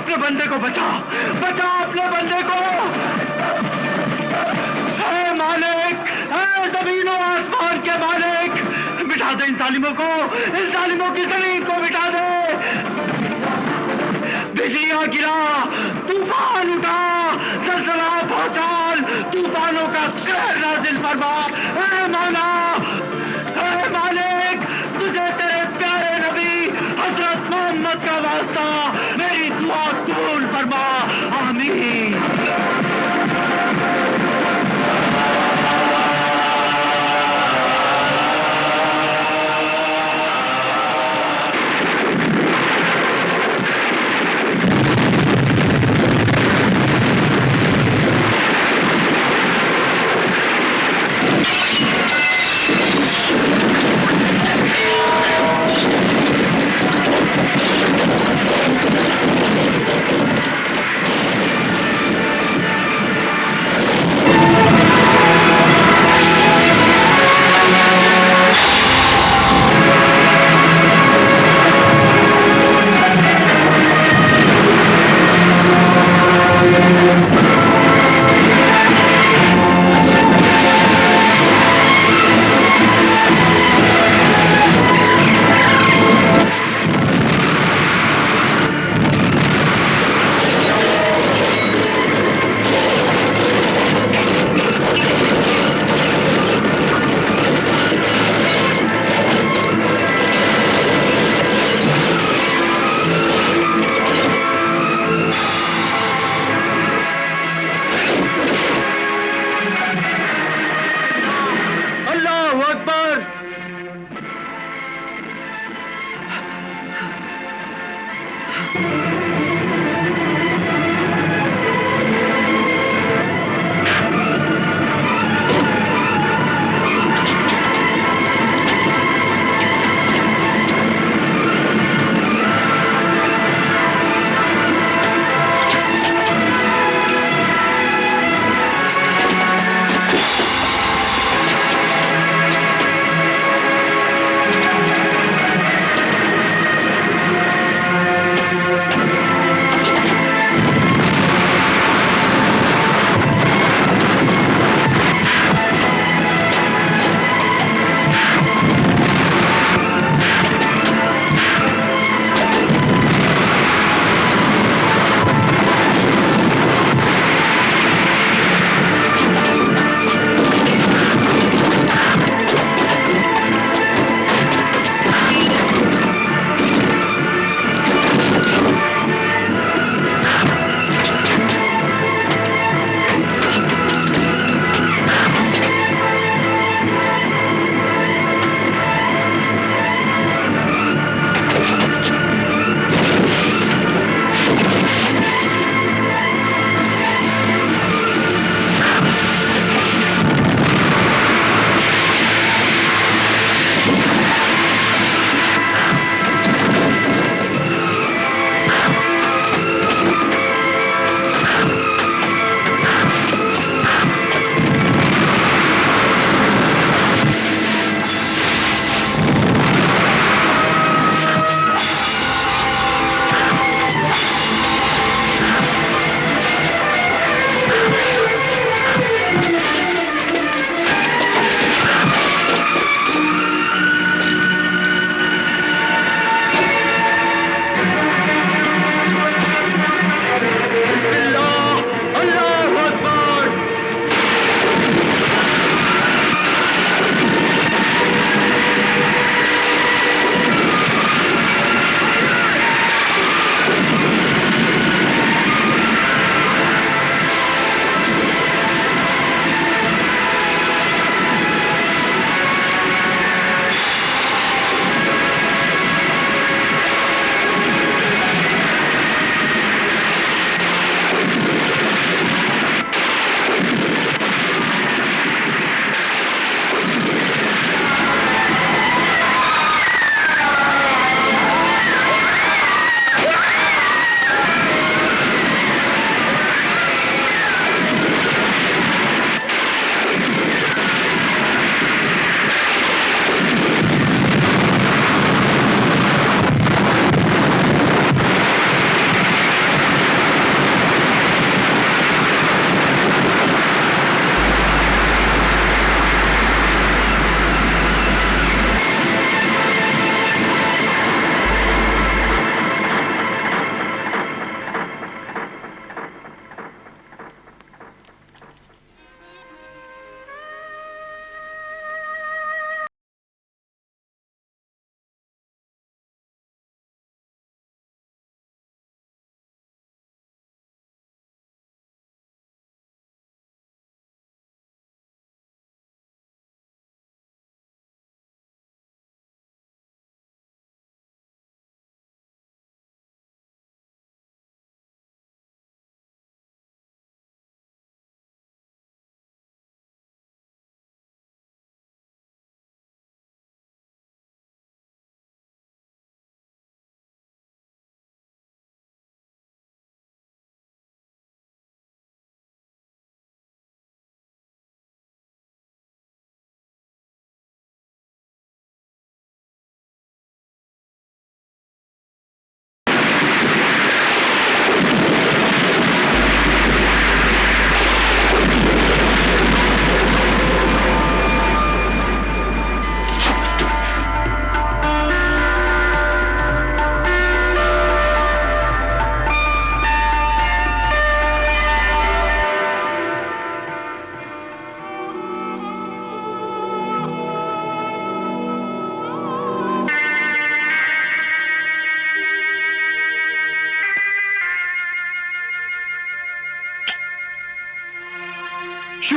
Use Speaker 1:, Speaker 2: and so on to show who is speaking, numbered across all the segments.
Speaker 1: अपने बंदे को बचा, बचा अपने बंदे को। ऐ मालिक, ऐ ज़मीन और आसमान के मालिक, मिटा दे इन जालिमों को, इन जालिमों की जमीन को मिटा दे। बिजलियां गिरा, तूफान उठा, जलजला पहुंचाल, तूफानों का कहर नाज़िल फरमा। ऐ मौला, ऐ मालिक, तुझे तेरे प्यारे नबी हजरत मोहम्मद का वास्ता, मेरी दुआ कबूल फरमा। आमीन।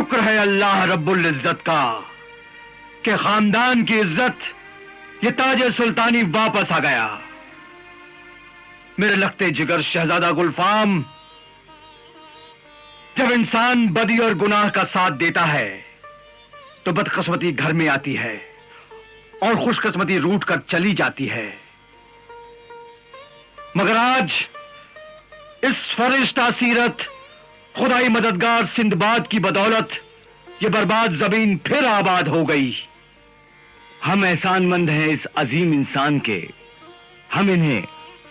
Speaker 1: शुक्र है अल्लाह रब्बुल इज्जत का कि खानदान की इज्जत, ये ताजे सुल्तानी वापस आ गया। मेरे लगते जिगर शहजादा गुलफाम, जब इंसान बदी और गुनाह का साथ देता है तो बदकिस्मती घर में आती है और खुशकिस्मती रूठ कर चली जाती है। मगर आज इस फरिश्ता सीरत खुदाई मददगार सिंदबाद की बदौलत ये बर्बाद जमीन फिर आबाद हो गई। हम एहसानमंद हैं इस अजीम इंसान के। हम इन्हें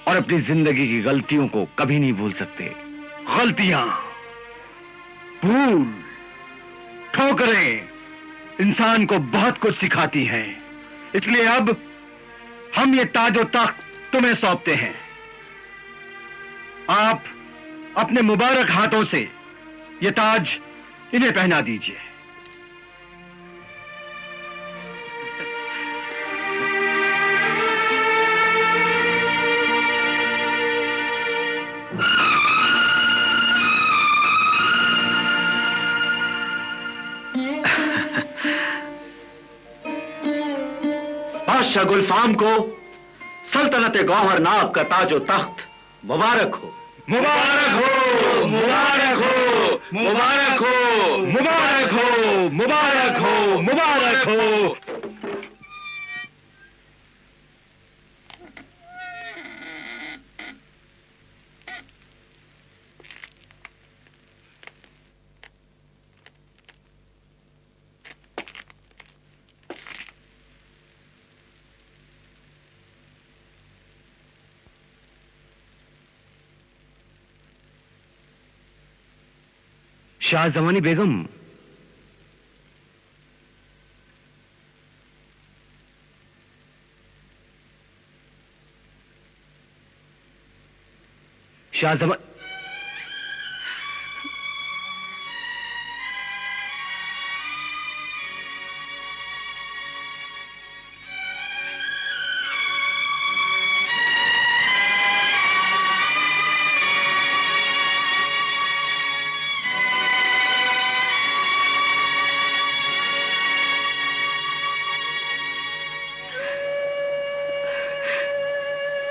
Speaker 1: और अपनी जिंदगी की गलतियों को कभी नहीं भूल सकते। गलतियां, भूल, ठोकरें इंसान को बहुत कुछ सिखाती हैं। इसलिए अब हम ये ताजो तख्त तुम्हें सौंपते हैं। आप अपने मुबारक हाथों से ये ताज इन्हें पहना दीजिए। बादशाह गुलफाम को सल्तनत गौहर नाब का ताजो तख्त मुबारक हो। मुबारक हो, मुबारक हो, मुबारक हो, मुबारक हो, मुबारक हो, मुबारक हो। शाहजमानी बेगम, शाहजमा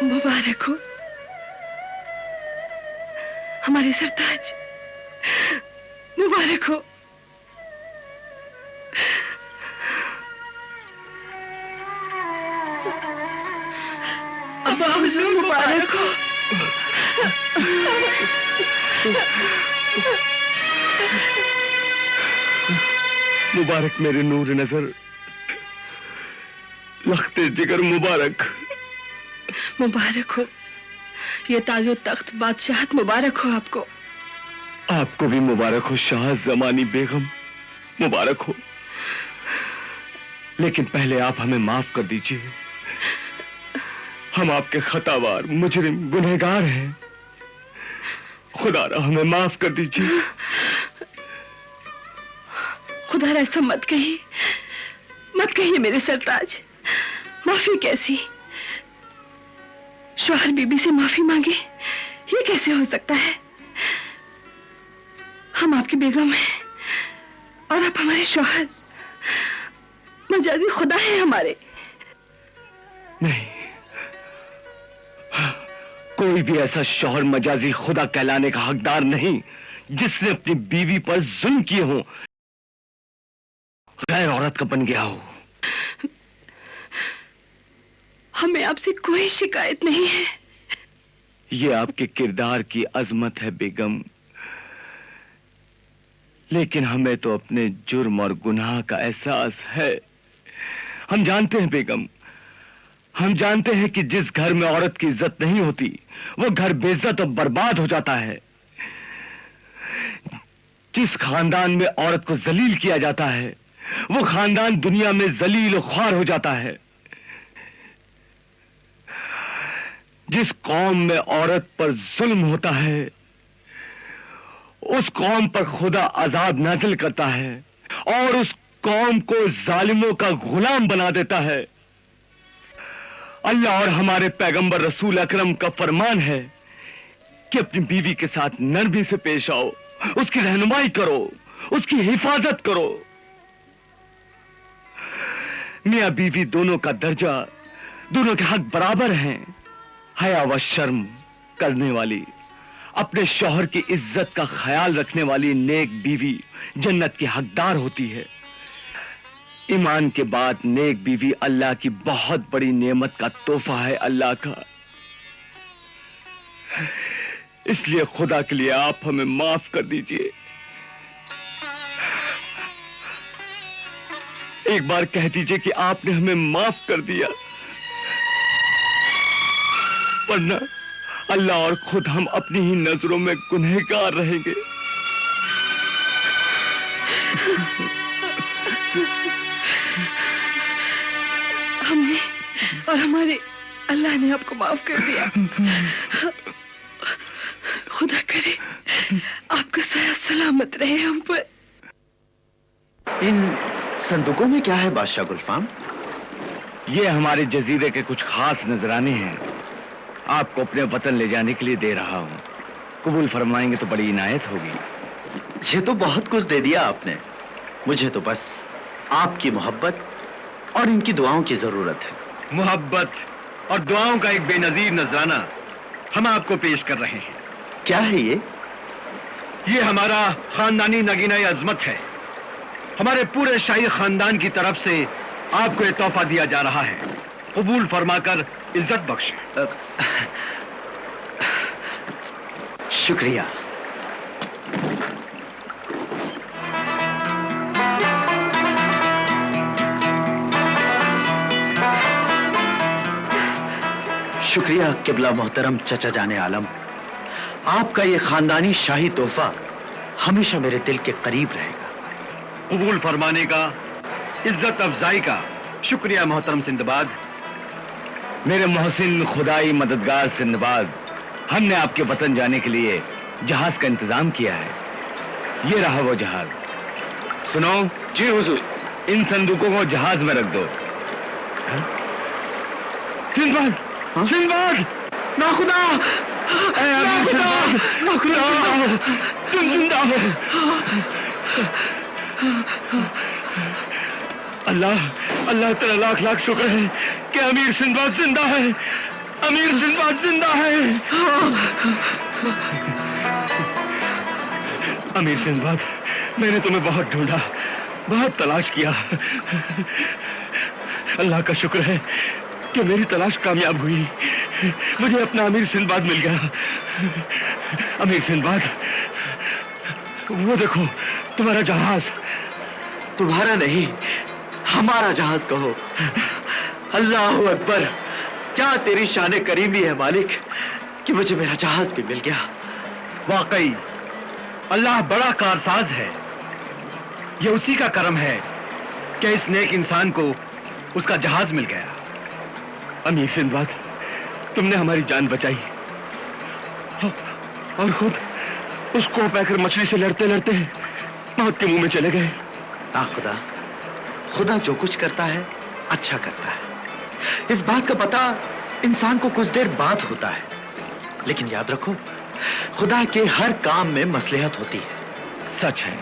Speaker 2: मुबारक हो हमारे सरताज, मुबारक हो। अब्बा हुजूर मुबारक हो।
Speaker 1: मुबारक मेरे नूर नजर, लख्ते जिगर मुबारक।
Speaker 2: मुबारक हो, ये ताजो तख्त बादशाहत मुबारक हो आपको।
Speaker 1: आपको भी मुबारक हो शाह जमानी बेगम, मुबारक हो। लेकिन पहले आप हमें माफ कर दीजिए। हम आपके खतावार, मुजरिम, गुनहगार हैं। खुदारा हमें माफ कर दीजिए।
Speaker 2: खुदारा ऐसा मत कहिए, मत कहिए मेरे सरताज। माफी कैसी? शौहर बीबी से माफी मांगे, ये कैसे हो सकता है? हम आपकी बेगम हैं और आप हमारे शौहर। मजाजी खुदा है हमारे।
Speaker 1: नहीं, कोई भी ऐसा शौहर मजाजी खुदा कहलाने का हकदार नहीं जिसने अपनी बीवी पर जुल्म किए हो, गैर औरत का बन गया हो।
Speaker 2: हमें आपसे कोई शिकायत नहीं है।
Speaker 1: ये आपके किरदार की अजमत है बेगम, लेकिन हमें तो अपने जुर्म और गुनाह का एहसास है। हम जानते हैं बेगम, हम जानते हैं कि जिस घर में औरत की इज्जत नहीं होती वो घर बेइज्जत और बर्बाद हो जाता है। जिस खानदान में औरत को जलील किया जाता है वो खानदान दुनिया में जलील और ख्वार हो जाता है। जिस कौम में औरत पर जुल्म होता है उस कौम पर खुदा अजाब नाजिल करता है और उस कौम को जालिमों का गुलाम बना देता है। अल्लाह और हमारे पैगंबर रसूल अकरम का फरमान है कि अपनी बीवी के साथ नरमी से पेश आओ, उसकी रहनुमाई करो, उसकी हिफाजत करो। मियां बीवी दोनों का दर्जा, दोनों के हक बराबर हैं। हया व शर्म करने वाली, अपने शौहर की इज्जत का ख्याल रखने वाली नेक बीवी जन्नत की हकदार होती है। ईमान के बाद नेक बीवी अल्लाह की बहुत बड़ी नेमत का तोहफा है अल्लाह का। इसलिए खुदा के लिए आप हमें माफ कर दीजिए। एक बार कह दीजिए कि आपने हमें माफ कर दिया, वरना अल्लाह और खुद हम अपनी ही नजरों में गुनहगार रहेंगे।
Speaker 2: हमने और हमारे अल्लाह ने आपको माफ कर दिया। खुदा करे आपका साया सलामत रहे हम पर।
Speaker 3: इन संदूकों में क्या है बादशाह गुलफाम?
Speaker 1: ये हमारे जजीरे के कुछ खास नजराने हैं, आपको अपने वतन ले जाने के लिए दे रहा हूँ। कबूल फरमाएंगे तो बड़ी इनायत होगी।
Speaker 3: ये तो बहुत कुछ दे दिया आपने। मुझे तो बस आपकी मोहब्बत और इनकी दुआओं की जरूरत है।
Speaker 1: मोहब्बत और दुआओं का एक बेनजीर नजराना हम आपको पेश कर रहे हैं।
Speaker 3: क्या है ये?
Speaker 1: ये हमारा खानदानी नगीना अजमत है। हमारे पूरे शाही खानदान की तरफ से आपको ये तोहफा दिया जा रहा है। कबूल फरमाकर इज्जत बख्शे।
Speaker 3: शुक्रिया। शुक्रिया किबला मोहतरम चचा जाने आलम। आपका ये खानदानी शाही तोहफा हमेशा मेरे दिल के करीब रहेगा।
Speaker 1: कबूल फरमाने का, इज्जत अफजाई का शुक्रिया मोहतरम सिंदबाद। मेरे मोहसिन खुदाई मददगार सिंदबाद, हमने आपके वतन जाने के लिए जहाज का इंतजाम किया है। ये रहा वो जहाज। सुनो। जी हुजूर। इन संदूकों को जहाज में रख दो। सिंदबाद, सिंदबाद, ना खुदा, ना खुदा, ना खुदा, तुम जिंदा हो। अल्लाह, अल्लाह तेरा लाख लाख शुक्र है कि अमीर सिंदबाद जिंदा है। अमीर सिंदबाद जिंदा है। अमीर सिंदबाद, मैंने तुम्हें बहुत ढूंढा, बहुत तलाश किया। अल्लाह का शुक्र है कि मेरी तलाश कामयाब हुई। मुझे अपना अमीर सिंदबाद मिल गया। अमीर सिंदबाद, वो देखो तुम्हारा जहाज।
Speaker 3: तुम्हारा नहीं, हमारा जहाज कहो। अल्लाह अकबर, क्या तेरी शान करीमी है मालिक कि मुझे मेरा जहाज भी मिल गया।
Speaker 1: वाकई अल्लाह बड़ा कारसाज है। यह उसी का करम है कि इस नेक इंसान को उसका जहाज मिल गया। अमीर सिंदबाद, तुमने हमारी जान बचाई और खुद उसको पैकर मछली से लड़ते लड़ते मौत के मुंह में चले गए।
Speaker 3: ना खुदा, खुदा जो कुछ करता है अच्छा करता है। इस बात का पता इंसान को कुछ देर बाद होता है, लेकिन याद रखो खुदा के हर काम में मसलहत होती है।
Speaker 1: सच है।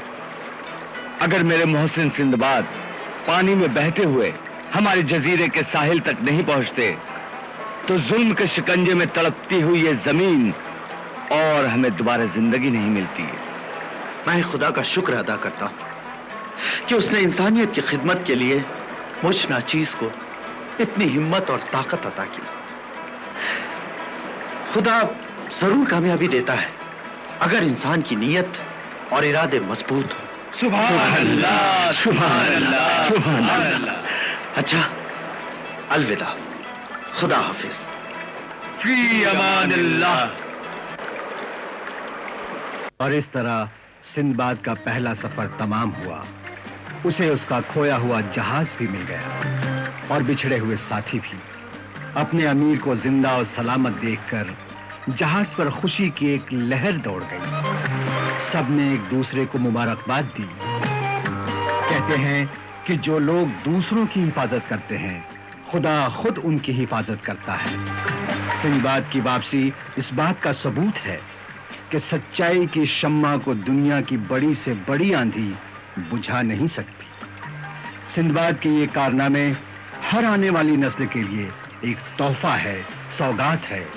Speaker 1: अगर मेरे मोहसिन सिंदबाद पानी में बहते हुए हमारे जजीरे के साहिल तक नहीं पहुंचते तो जुल्म के शिकंजे में तड़पती हुई ये जमीन और हमें दोबारा जिंदगी नहीं मिलती।
Speaker 3: मैं खुदा का शुक्र अदा करता हूं कि उसने इंसानियत की खिदमत के लिए मुझ नाचीज को इतनी हिम्मत और ताकत अता की। खुदा जरूर कामयाबी देता है अगर इंसान की नीयत और इरादे मजबूत हो।
Speaker 1: सुभान अल्लाह, सुभान अल्लाह, सुभान अल्लाह।
Speaker 3: अच्छा, अलविदा, खुदा हाफिज।
Speaker 1: फी अमानिल्लाह। और इस तरह सिंदबाद का पहला सफर तमाम हुआ। उसे उसका खोया हुआ जहाज भी मिल गया और बिछड़े हुए साथी भी। अपने अमीर को जिंदा और सलामत देखकर जहाज पर खुशी की एक लहर दौड़ गई। सबने एक दूसरे को मुबारकबाद दी। कहते हैं कि जो लोग दूसरों की हिफाजत करते हैं, खुदा खुद उनकी हिफाजत करता है। सिंदबाद की वापसी इस बात का सबूत है
Speaker 4: कि सच्चाई की शम्मा को दुनिया की बड़ी से बड़ी आंधी बुझा नहीं सकती। सिंदबाद के ये कारनामे हर आने वाली नस्ल के लिए एक तोहफा है, सौगात है,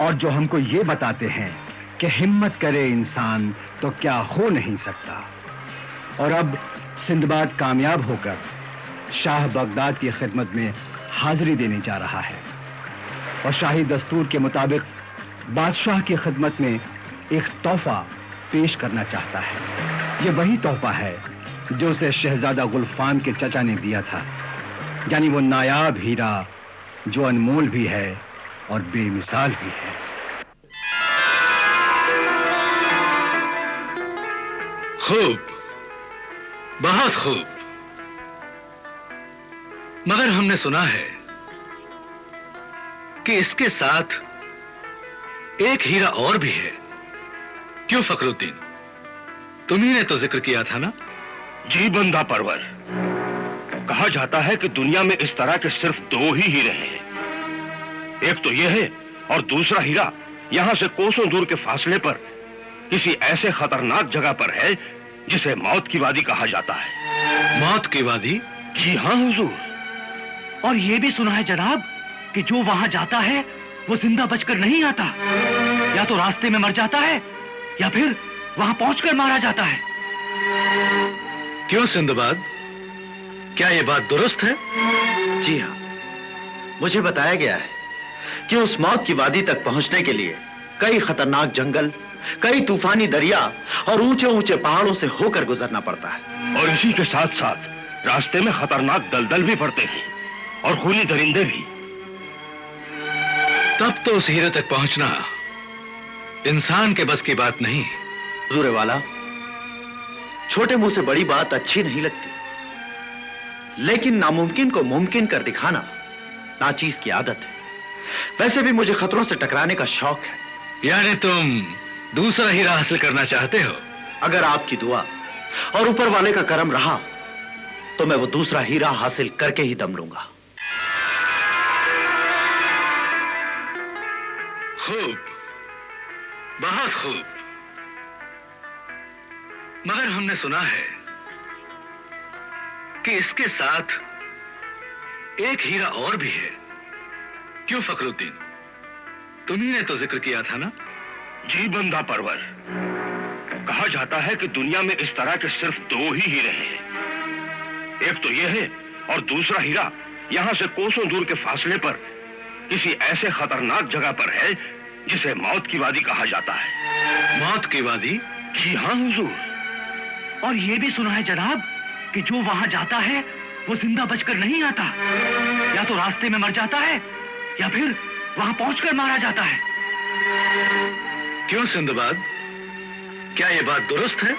Speaker 4: और जो हमको ये बताते हैं कि हिम्मत करे इंसान तो क्या हो नहीं सकता। और अब सिंदबाद कामयाब होकर शाह बगदाद की खिदमत में हाजिरी देने जा रहा है और शाही दस्तूर के मुताबिक बादशाह की खिदमत में एक तोहफा पेश करना चाहता है। ये वही तोहफा है जो उसे शहजादा गुलफाम के चचा ने दिया था, यानी वो नायाब हीरा जो अनमोल भी है और बेमिसाल भी है।
Speaker 5: खूब, बहुत खूब। मगर हमने सुना है कि इसके साथ एक हीरा और भी है। क्यों फखरुद्दीन, तुम्ही ने तो जिक्र किया था ना?
Speaker 1: जी बंदा परवर, कहा जाता है कि दुनिया में इस तरह के सिर्फ 2 ही हीरे हैं। एक तो यह है और दूसरा हीरा यहां से कोसों दूर के फासले पर किसी ऐसे खतरनाक जगह पर है जिसे मौत की वादी कहा जाता है।
Speaker 5: मौत की वादी?
Speaker 1: जी हाँ हुजूर।
Speaker 6: और यह भी सुना है जनाब कि जो वहां जाता है वो जिंदा बचकर नहीं आता, या तो रास्ते में मर जाता है या फिर वहां पहुंचकर मारा जाता है।
Speaker 5: क्यों सिंदबाद, क्या यह बात दुरुस्त है?
Speaker 3: जी हाँ, मुझे बताया गया है कि उस मौत की वादी तक पहुंचने के लिए कई खतरनाक जंगल, कई तूफानी दरिया और ऊंचे ऊंचे पहाड़ों से होकर गुजरना पड़ता है।
Speaker 1: और इसी के साथ साथ रास्ते में खतरनाक दलदल भी पड़ते हैं और खूनी दरिंदे भी।
Speaker 5: तब तो उस हीरे तक पहुंचना इंसान के बस की बात नहीं।
Speaker 3: हुजूर वाला, छोटे मुंह से बड़ी बात अच्छी नहीं लगती, लेकिन नामुमकिन को मुमकिन कर दिखाना नाचीज की आदत है। वैसे भी मुझे खतरों से टकराने का शौक है।
Speaker 5: यानी तुम दूसरा हीरा हासिल करना चाहते हो?
Speaker 3: अगर आपकी दुआ और ऊपर वाले का करम रहा तो मैं वो दूसरा हीरा हासिल करके ही दम लूंगा।
Speaker 5: खूब, बहुत खूब। मगर हमने सुना है कि इसके साथ एक हीरा और भी है। क्यों फखरुद्दीन, तुम्ही ने तो जिक्र किया था ना?
Speaker 1: जी बंदा परवर, कहा जाता है कि दुनिया में इस तरह के सिर्फ 2 ही हीरे हैं। एक तो यह है और दूसरा हीरा यहां से कोसों दूर के फासले पर किसी ऐसे खतरनाक जगह पर है जिसे मौत की वादी कहा जाता है।
Speaker 5: मौत की वादी?
Speaker 1: जी हाँ हुजूर।
Speaker 6: और यह भी सुना है जनाब कि जो वहां जाता है वो जिंदा बचकर नहीं आता, या तो रास्ते में मर जाता है या फिर वहां पहुंचकर मारा जाता है।
Speaker 5: क्यों सिंदबाद, क्या यह बात दुरुस्त है?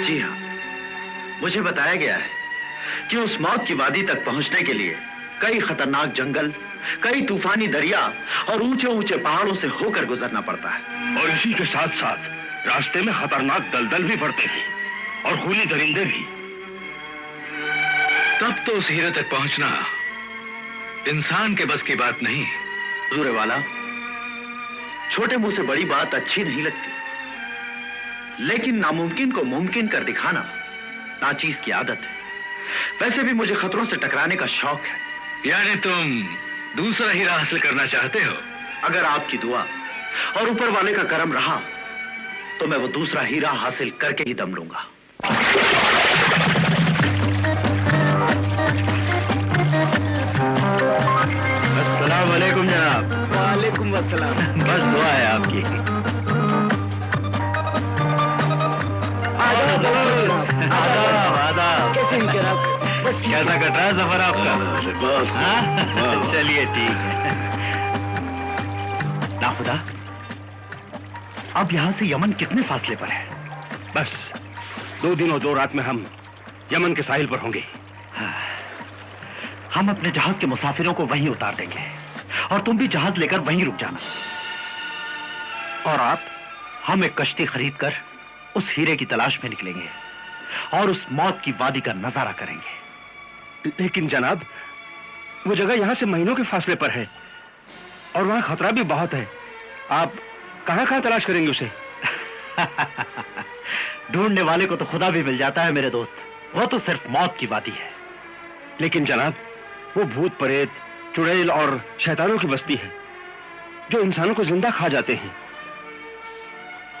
Speaker 3: जी हाँ, मुझे बताया गया है कि उस मौत की वादी तक पहुंचने के लिए कई खतरनाक जंगल, कई तूफानी दरिया और ऊंचे ऊंचे पहाड़ों से होकर गुजरना पड़ता है।
Speaker 1: और इसी के साथ साथ रास्ते में खतरनाक दलदल भी पड़ते हैं और खूनी दरिंदे भी।
Speaker 5: तब तो उस हीरे तक पहुंचना इंसान के बस की बात नहीं।
Speaker 3: हुजूर वाला, छोटे मुंह से बड़ी बात अच्छी नहीं लगती, लेकिन नामुमकिन को मुमकिन कर दिखाना नाचीज की आदत है। वैसे भी मुझे खतरों से टकराने का शौक है।
Speaker 5: यानी तुम दूसरा हीरा हासिल करना चाहते हो?
Speaker 3: अगर आपकी दुआ और ऊपर वाले का करम रहा तो मैं वो दूसरा हीरा हासिल करके ही दम लूंगा।
Speaker 4: अस्सलाम वालेकुम जनाब।
Speaker 6: वालेकुम अस्सलाम।
Speaker 4: बस दुआ है आपकी। आदाब आदाब।
Speaker 6: कैसे हैं जनाब? बस ठीक
Speaker 4: कैसा कट रहा है सफर आपका? हाँ? चलिए ठीक है।
Speaker 3: ना खुदा, अब यहां से यमन कितने फासले पर है?
Speaker 1: बस 2 दिन और 2 रात में हम यमन के साहिल पर होंगे।
Speaker 3: हम अपने जहाज के मुसाफिरों को वहीं उतार देंगे और तुम भी जहाज लेकर वहीं रुक जाना। और आप? हम एक कश्ती खरीद कर उस हीरे की तलाश में निकलेंगे और उस मौत की वादी का नजारा करेंगे।
Speaker 1: लेकिन जनाब, वो जगह यहां से महीनों के फासले पर है और वहां खतरा भी बहुत है। आप कहां-कहां तलाश करेंगे उसे?
Speaker 3: ढूंढने वाले को तो खुदा भी मिल जाता है मेरे दोस्त। वो तो सिर्फ मौत की वादी है।
Speaker 4: लेकिन जनाब, वो भूत प्रेत, चुड़ैल और शैतानों की बस्ती है जो इंसानों को जिंदा खा जाते हैं।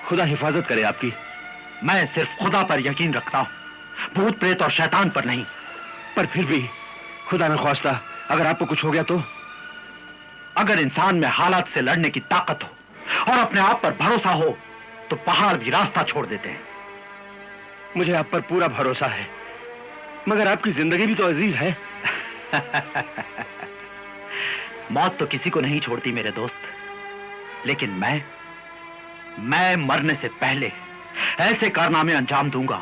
Speaker 4: खुदा हिफाजत करे आपकी।
Speaker 3: मैं सिर्फ खुदा पर यकीन रखता हूं, भूत प्रेत और शैतान पर नहीं।
Speaker 4: पर फिर भी खुदा न ख्वास्ता अगर आपको कुछ हो गया तो?
Speaker 3: अगर इंसान में हालात से लड़ने की ताकत हो और अपने आप पर भरोसा हो तो पहाड़ भी रास्ता छोड़ देते हैं।
Speaker 4: मुझे आप पर पूरा भरोसा है, मगर आपकी जिंदगी भी तो अजीज है।
Speaker 3: मौत तो किसी को नहीं छोड़ती मेरे दोस्त, लेकिन मैं मरने से पहले ऐसे कारनामे अंजाम दूंगा,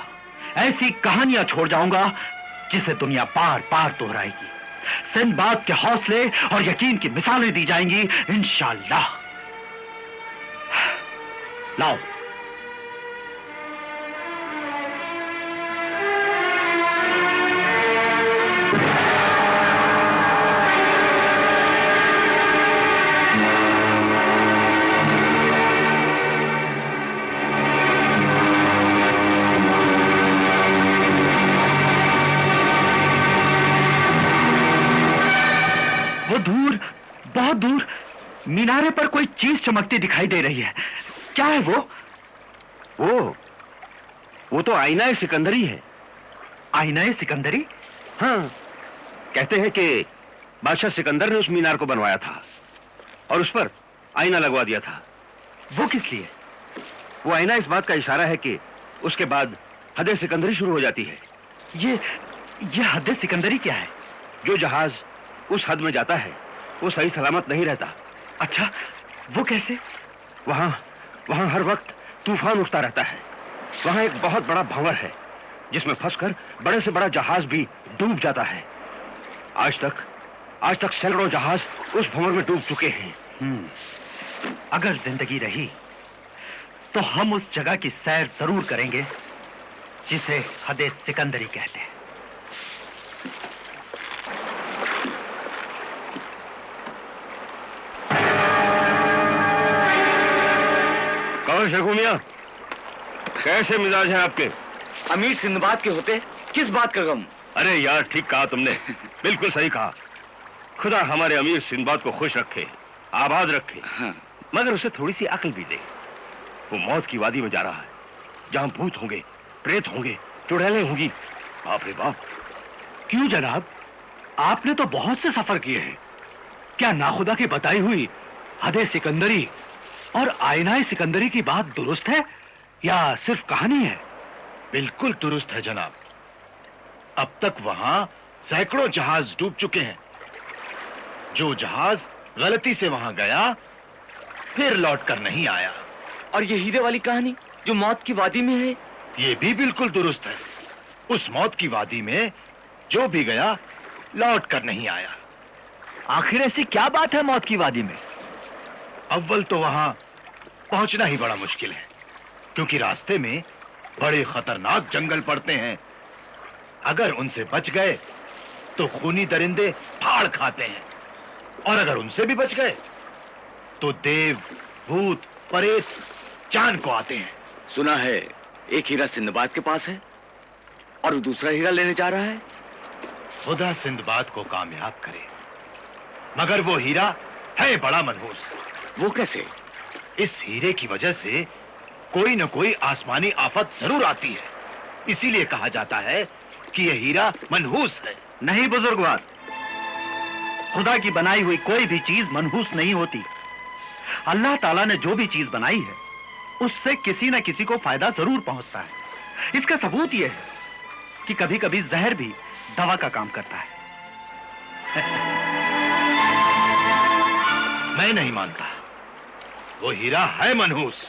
Speaker 3: ऐसी कहानियां छोड़ जाऊंगा जिसे दुनिया बार बार दोहराएगी। सिंदबाद के हौसले और यकीन की मिसालें दी जाएंगी इंशाअल्लाह। लाओ। दूर, बहुत दूर मीनारे पर कोई चीज चमकती दिखाई दे रही है। क्या है वो?
Speaker 4: वो तो आईना सिकंदरी है।
Speaker 3: आईना सिकंदरी?
Speaker 4: हाँ, कहते हैं कि बादशाह सिकंदर ने उस मीनार को बनवाया था और उस पर आईना लगवा दिया था।
Speaker 3: वो किस लिए?
Speaker 4: वो आईना इस बात का इशारा है कि उसके बाद हद सिकंदरी शुरू हो जाती है।
Speaker 3: ये हद सिकंदरी क्या है?
Speaker 4: जो जहाज उस हद में जाता है वो सही सलामत नहीं रहता।
Speaker 3: अच्छा, वो कैसे?
Speaker 4: वहां हर वक्त तूफान उठता रहता है। वहां एक बहुत बड़ा भंवर है जिसमें फंसकर बड़े से बड़ा जहाज भी डूब जाता है। आज तक सैकड़ों जहाज उस भंवर में डूब चुके हैं।
Speaker 3: अगर जिंदगी रही तो हम उस जगह की सैर जरूर करेंगे जिसे हद सिकंदरी कहते हैं।
Speaker 4: कौन शेखू मियां, कैसे मिजाज हैं आपके?
Speaker 6: अमीर सिंदबाद के होते किस बात का गम?
Speaker 4: अरे यार, ठीक कहा तुमने, बिल्कुल सही कहा। खुदा हमारे अमीर सिंदबाद को खुश रखे, आबाद रखे।
Speaker 6: हाँ।
Speaker 4: मगर उसे थोड़ी सी अकल भी दे। वो मौत की वादी में जा रहा है जहां भूत होंगे, प्रेत होंगे, चुड़ैलें होंगी। बाप रे बाप।
Speaker 6: क्यों जनाब, आपने तो बहुत से सफर किए हैं। क्या नाखुदा की बताई हुई हद सिकंदरी और आईना सिकंदरी की बात दुरुस्त है या सिर्फ कहानी है?
Speaker 7: बिल्कुल दुरुस्त है जनाब। अब तक वहां सैकड़ों जहाज डूब चुके हैं। जो जहाज गलती से वहां गया फिर लौटकर नहीं आया।
Speaker 6: और ये हीरे वाली कहानी जो मौत की वादी में है?
Speaker 7: ये भी बिल्कुल दुरुस्त है। उस मौत की वादी में जो भी गया लौटकर नहीं आया।
Speaker 3: आखिर ऐसी क्या बात है मौत की वादी में?
Speaker 7: अव्वल तो वहां पहुंचना ही बड़ा मुश्किल है, क्योंकि रास्ते में बड़े खतरनाक जंगल पड़ते हैं। अगर उनसे बच गए तो खूनी दरिंदे फाड़ खाते हैं, और अगर उनसे भी बच गए तो देव, भूत, प्रेत जान को आते हैं।
Speaker 6: सुना है एक हीरा सिंदबाद के पास है और वो दूसरा हीरा लेने जा रहा है।
Speaker 7: खुदा सिंदबाद को कामयाब करे, मगर वो हीरा है बड़ा मनहूस।
Speaker 6: वो कैसे?
Speaker 7: इस हीरे की वजह से कोई न कोई आसमानी आफत जरूर आती है। इसीलिए कहा जाता है कि यह हीरा मनहूस है।
Speaker 3: नहीं बुजुर्गवार, खुदा की बनाई हुई कोई भी चीज मनहूस नहीं होती। अल्लाह ताला ने जो भी चीज बनाई है उससे किसी न किसी को फायदा जरूर पहुंचता है। इसका सबूत यह है कि कभी कभी जहर भी दवा का काम करता है।
Speaker 7: मैं नहीं मानता, वो हीरा है मनहूस।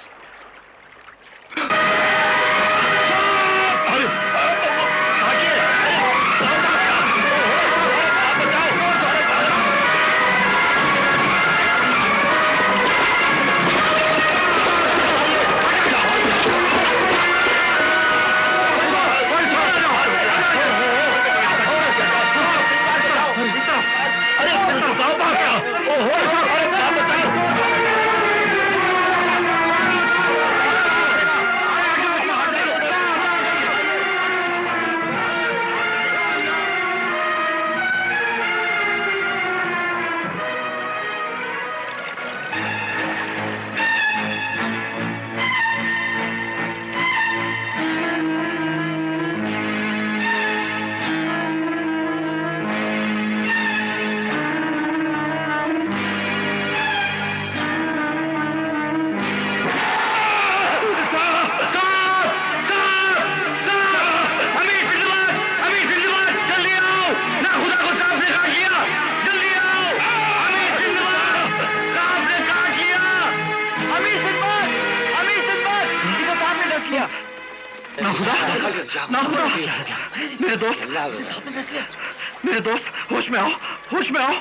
Speaker 3: ना खुदा, मेरे दोस्त, होश में आओ, होश में आओ।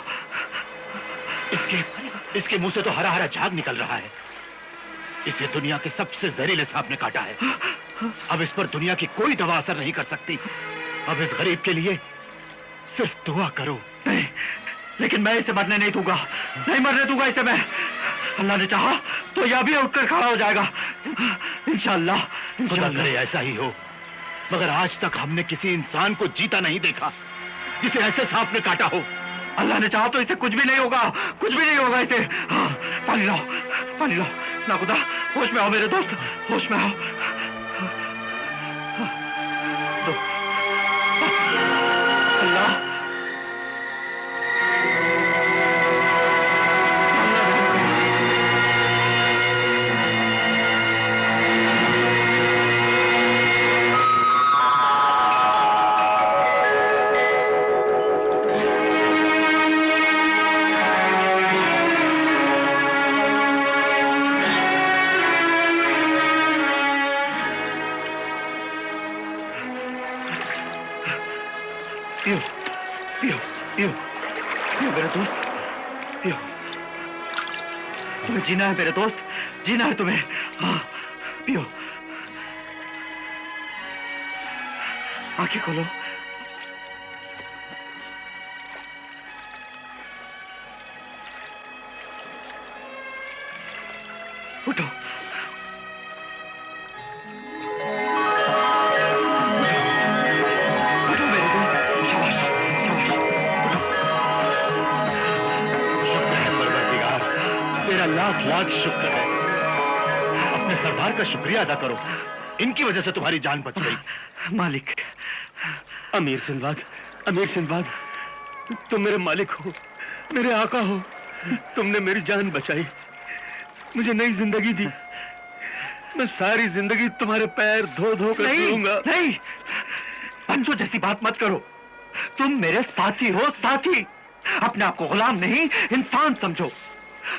Speaker 7: इसके मुंह से तो हरा हरा झाग निकल रहा है। इसे दुनिया के सबसे जहरीले सांप ने काटा है। अब इस पर दुनिया की कोई दवा असर नहीं कर सकती। अब इस गरीब के लिए सिर्फ दुआ करो।
Speaker 3: नहीं, लेकिन मैं इसे मरने नहीं दूंगा, नहीं मरने दूंगा इसे मैं। अल्लाह ने चाहा तो यह भी उठकर खड़ा हो जाएगा, इंशाअल्लाह।
Speaker 7: खुदा करे ऐसा ही हो। मगर आज तक हमने किसी इंसान को जीता नहीं देखा जिसे ऐसे सांप ने काटा हो।
Speaker 3: अल्लाह ने चाहा तो इसे कुछ भी नहीं होगा, कुछ भी नहीं होगा इसे। हाँ, पानी लाओ, पानी लाओ। ना खुदा, होश में आओ मेरे दोस्त, होश में आओ। अल्लाह, पियो, पियो, पियो, पियो मेरे दोस्त, पियो। तुम्हें जीना है मेरे दोस्त, जीना है तुम्हें। हाँ, पियो। आंखें खोलो। उठो।
Speaker 7: लाख लाख शुक्र है। अपने सरदार का शुक्रिया अदा करो। इनकी वजह से तुम्हारी जान बच गई।
Speaker 3: मालिक,
Speaker 4: अमीर सिंदबाद, अमीर सिंदबाद, तुम मेरे मालिक हो, मेरे आका हो। तुमने मेरी जान बचाई, मुझे नई जिंदगी दी। मैं सारी जिंदगी तुम्हारे पैर धो धो कर पीऊंगा।
Speaker 3: नहीं, पंचो जैसी बात मत करो। तुम मेरे साथी हो, साथी। अपने आप को गुलाम नहीं, इंसान समझो।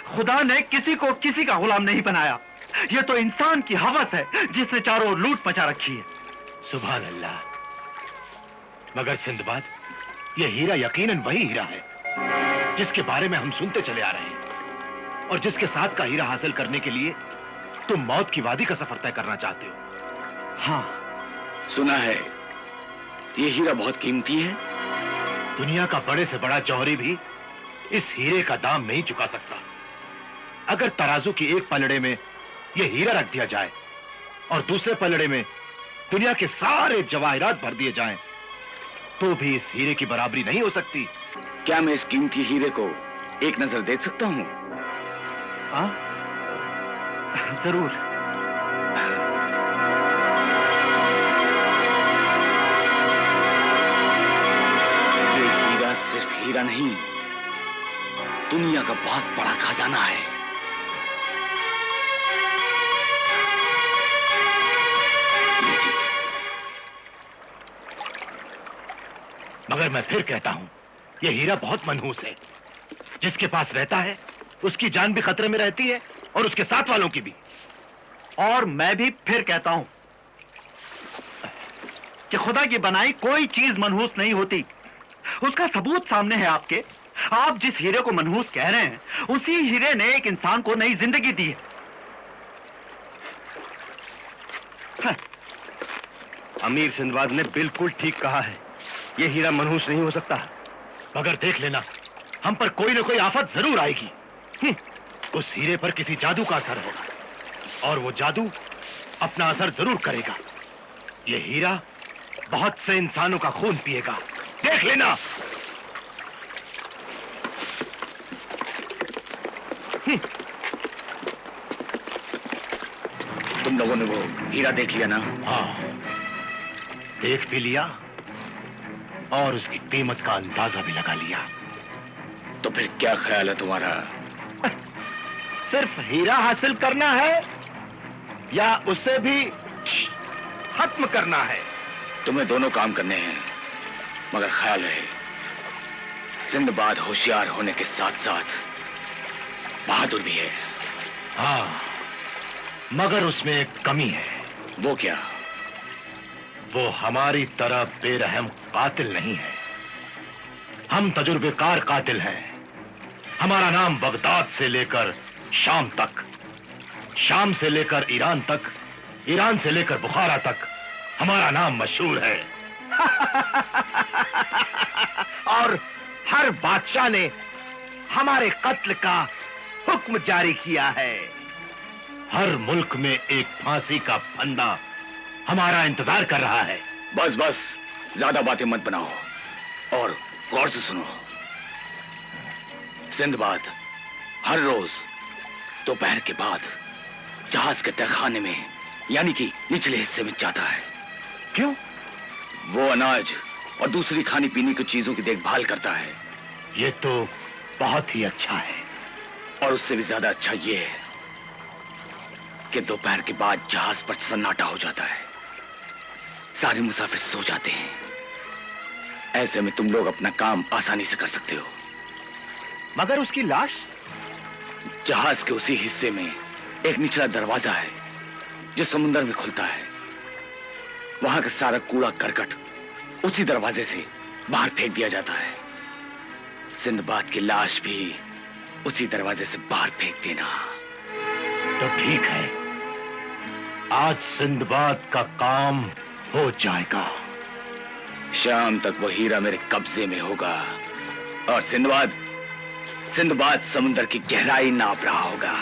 Speaker 3: खुदा ने किसी को किसी का गुलाम नहीं बनाया। यह तो इंसान की हवस है जिसने चारों ओर लूट मचा रखी है।
Speaker 7: सुभान अल्लाह। मगर सिंदबाद, यह हीरा यकीनन वही हीरा है जिसके बारे में हम सुनते चले आ रहे हैं, और जिसके साथ का हीरा हासिल करने के लिए तुम मौत की वादी का सफर तय करना चाहते हो।
Speaker 3: हाँ,
Speaker 8: सुना है यह हीरा बहुत कीमती है।
Speaker 7: दुनिया का बड़े से बड़ा जौहरी भी इस हीरे का दाम नहीं चुका सकता। अगर तराजू की एक पलड़े में यह हीरा रख दिया जाए और दूसरे पलड़े में दुनिया के सारे जवाहिरात भर दिए जाएं, तो भी इस हीरे की बराबरी नहीं हो सकती।
Speaker 8: क्या मैं इस कीमती हीरे को एक नजर देख सकता हूं?
Speaker 3: जरूर।
Speaker 8: ये हीरा सिर्फ हीरा नहीं, दुनिया का बहुत बड़ा खजाना है।
Speaker 7: मगर मैं फिर कहता हूं, यह हीरा बहुत मनहूस है। जिसके पास रहता है उसकी जान भी खतरे में रहती है और उसके साथ वालों की भी।
Speaker 3: और मैं भी फिर कहता हूं कि खुदा की बनाई कोई चीज मनहूस नहीं होती। उसका सबूत सामने है आपके। आप जिस हीरे को मनहूस कह रहे हैं, उसी हीरे ने एक इंसान को नई जिंदगी दी है।
Speaker 4: अमीर सिंदबाद ने बिल्कुल ठीक कहा है, यह हीरा मनहूस नहीं हो सकता।
Speaker 7: मगर देख लेना, हम पर कोई ना कोई आफत जरूर आएगी। उस हीरे पर किसी जादू का असर होगा, और वो जादू अपना असर जरूर करेगा। ये हीरा बहुत से इंसानों का खून पिएगा, देख लेना।
Speaker 8: तुम लोगों ने वो हीरा देख लिया ना?
Speaker 7: हाँ, देख भी लिया और उसकी कीमत का अंदाजा भी लगा लिया।
Speaker 8: तो फिर क्या ख्याल है तुम्हारा?
Speaker 3: सिर्फ हीरा हासिल करना है या उसे भी खत्म करना है?
Speaker 8: तुम्हें दोनों काम करने हैं, मगर ख्याल रहे, सिंदबाद होशियार होने के साथ साथ बहादुर भी है।
Speaker 7: हाँ, मगर उसमें एक कमी है।
Speaker 8: वो क्या?
Speaker 7: वो हमारी तरह बेरहम कातिल नहीं है। हम तजुर्बेकार कातिल हैं। हमारा नाम बगदाद से लेकर शाम तक, शाम से लेकर ईरान तक, ईरान से लेकर बुखारा तक हमारा नाम मशहूर है। और हर बादशाह ने हमारे कत्ल का हुक्म जारी किया है। हर मुल्क में एक फांसी का फंदा हमारा इंतजार कर रहा है।
Speaker 8: बस बस, ज्यादा बातें मत बनाओ और गौर से सुनो। सिंदबाद हर रोज दोपहर के बाद जहाज के तहखाने में यानी कि निचले हिस्से में जाता है।
Speaker 7: क्यों?
Speaker 8: वो अनाज और दूसरी खाने पीने की चीजों की देखभाल करता है।
Speaker 7: ये तो बहुत ही अच्छा है।
Speaker 8: और उससे भी ज्यादा अच्छा ये है कि दोपहर के बाद जहाज पर सन्नाटा हो जाता है, सारे मुसाफिर सो जाते हैं। ऐसे में तुम लोग अपना काम आसानी से कर सकते हो।
Speaker 7: मगर उसकी लाश?
Speaker 8: जहाज के उसी हिस्से में एक निचला दरवाजा है जो समुद्र में खुलता है। वहां का सारा कूड़ा करकट उसी दरवाजे से बाहर फेंक दिया जाता है। सिंदबाद की लाश भी उसी दरवाजे से बाहर फेंक देना।
Speaker 7: तो ठीक है, आज सिंदबाद का काम हो जाएगा।
Speaker 8: शाम तक वो हीरा मेरे कब्जे में होगा और सिंदबाद समुद्र की गहराई नाप रहा होगा।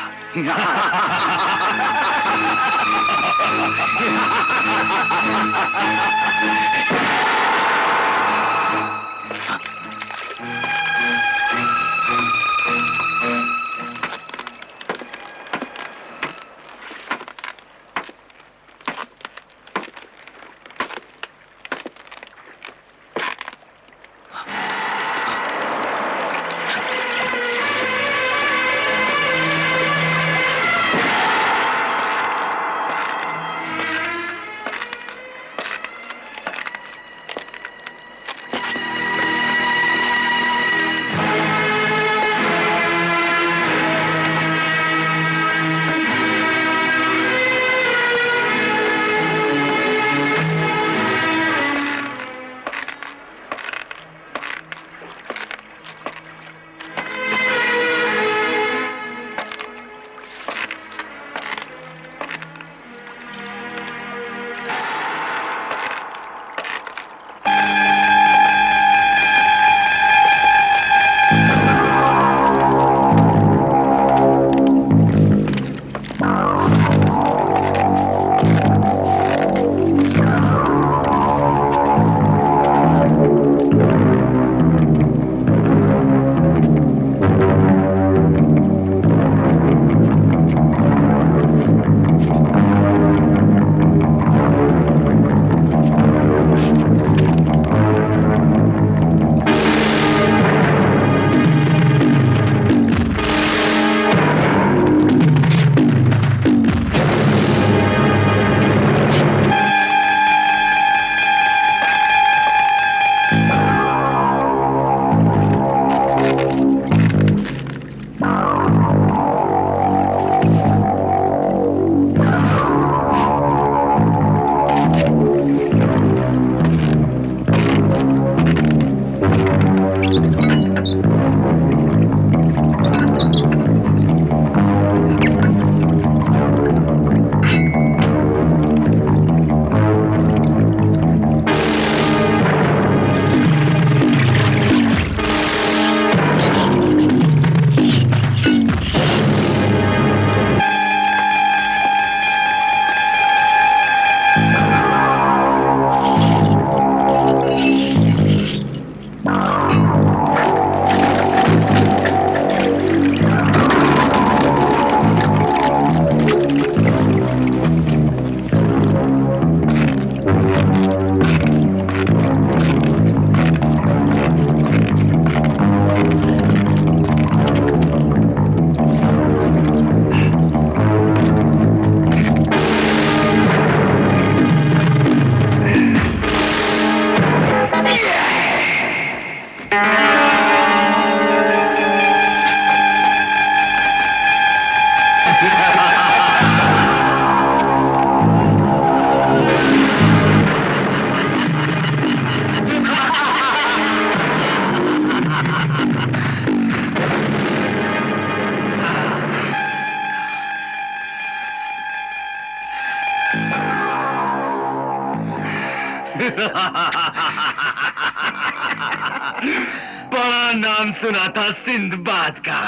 Speaker 7: बड़ा नाम सुना था सिंदबाद का,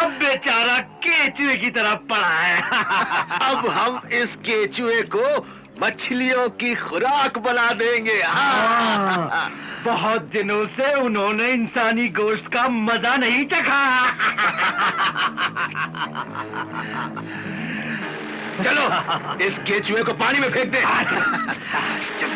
Speaker 7: अब बेचारा केचुए की तरह पड़ा है।
Speaker 3: अब हम इस केचुए को मछलियों की खुराक बना देंगे।
Speaker 7: बहुत दिनों से उन्होंने इंसानी गोश्त का मजा नहीं चखा।
Speaker 3: चलो इस केचुए को पानी में फेंक दे।
Speaker 7: चल।